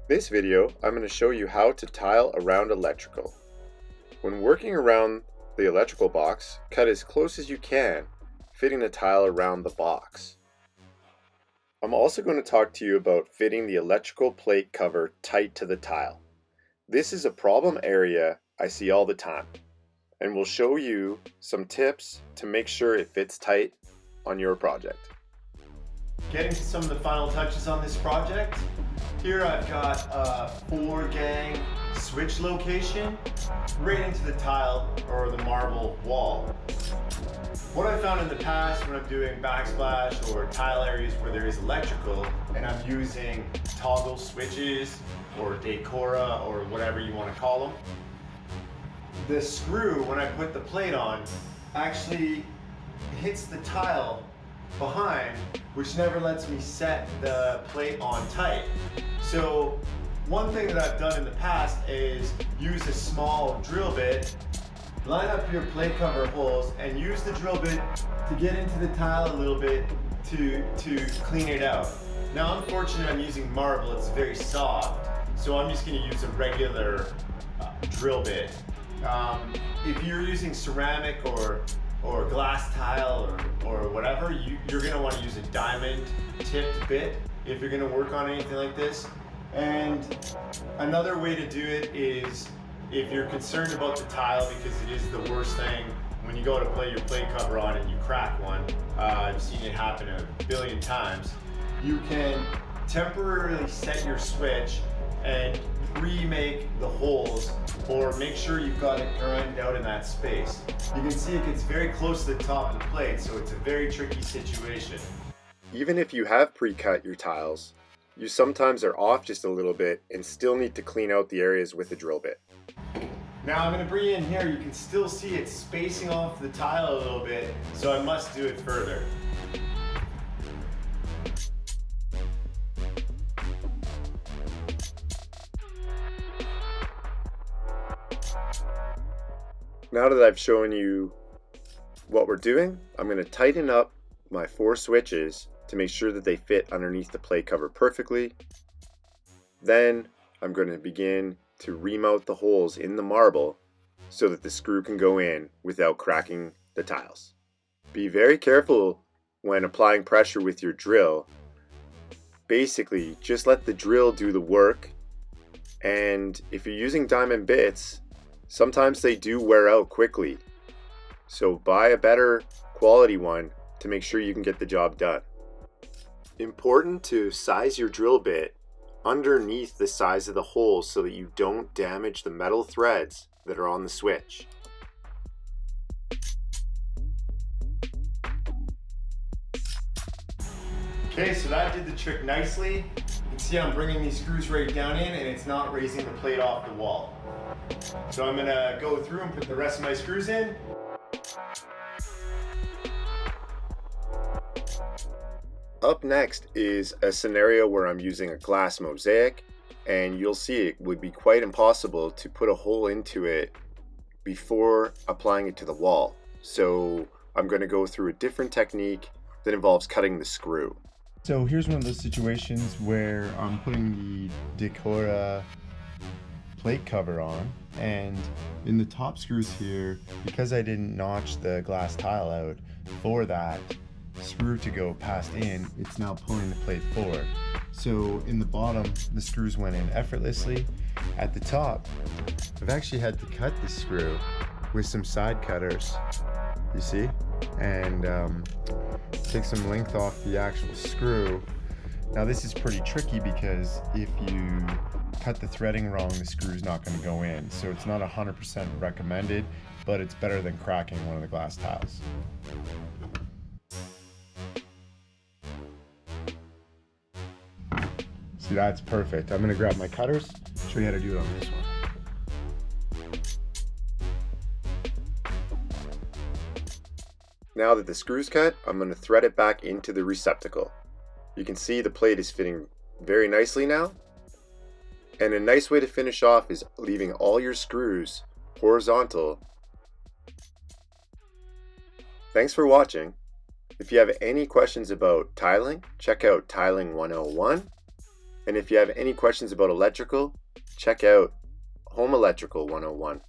This video, I'm going to show you how to tile around electrical. When working around the electrical box, cut as close as you can, fitting the tile around the box. I'm also going to talk to you about fitting the electrical plate cover tight to the tile. This is a problem area I see all the time, and we'll show you some tips to make sure it fits tight on your project. Getting to some of the final touches on this project. Here I've got a 4-gang switch location right into the tile or the marble wall. What I found in the past when I'm doing backsplash or tile areas where there is electrical and I'm using toggle switches or Decora or whatever you want to call them, the screw when I put the plate on actually hits the tile behind, which never lets me set the plate on tight. So one thing that I've done in the past is use a small drill bit, line up your plate cover holes, and use the drill bit to get into the tile a little bit to clean it out. Now I'm fortunate I'm using marble, it's very soft, so I'm just going to use a regular drill bit. If you're using ceramic or glass tile or whatever, you're going to want to use a diamond tipped bit if you're going to work on anything like this. And another way to do it is if you're concerned about the tile, because it is the worst thing when you go to play your plate cover on and you crack one. I've seen it happen a billion times. You can temporarily set your switch and remake the holes, or make sure you've got it grind out in that space. You can see it gets very close to the top of the plate, so it's a very tricky situation. Even if you have pre-cut your tiles, you sometimes are off just a little bit and still need to clean out the areas with a drill bit. Now I'm going to bring you in here. You can still see it spacing off the tile a little bit, so I must do it further. Now that I've shown you what we're doing, I'm going to tighten up my 4 switches to make sure that they fit underneath the plate cover perfectly. Then I'm going to begin to remount the holes in the marble so that the screw can go in without cracking the tiles. Be very careful when applying pressure with your drill. Basically, just let the drill do the work, and if you're using diamond bits, sometimes they do wear out quickly, so buy a better quality one to make sure you can get the job done. Important to size your drill bit underneath the size of the holes so that you don't damage the metal threads that are on the switch. Okay, so that did the trick nicely. You can see I'm bringing these screws right down in and it's not raising the plate off the wall. So I'm going to go through and put the rest of my screws in. Up next is a scenario where I'm using a glass mosaic, and you'll see it would be quite impossible to put a hole into it before applying it to the wall. So I'm going to go through a different technique that involves cutting the screw. So here's one of those situations where I'm putting the Decora plate cover on, and in the top screws here, because I didn't notch the glass tile out for that screw to go past in, it's now pulling the plate forward. So in the bottom, the screws went in effortlessly. At the top, I've actually had to cut the screw with some side cutters, you see, and take some length off the actual screw. Now this is pretty tricky because if you cut the threading wrong, the screw's not going to go in. So it's not 100% recommended, but it's better than cracking one of the glass tiles. See, that's perfect. I'm going to grab my cutters, show you how to do it on this one. Now that the screw's cut, I'm going to thread it back into the receptacle. You can see the plate is fitting very nicely now. And a nice way to finish off is leaving all your screws horizontal. Thanks for watching. If you have any questions about tiling, check out Tiling 101. And if you have any questions about electrical, check out Home Electrical 101.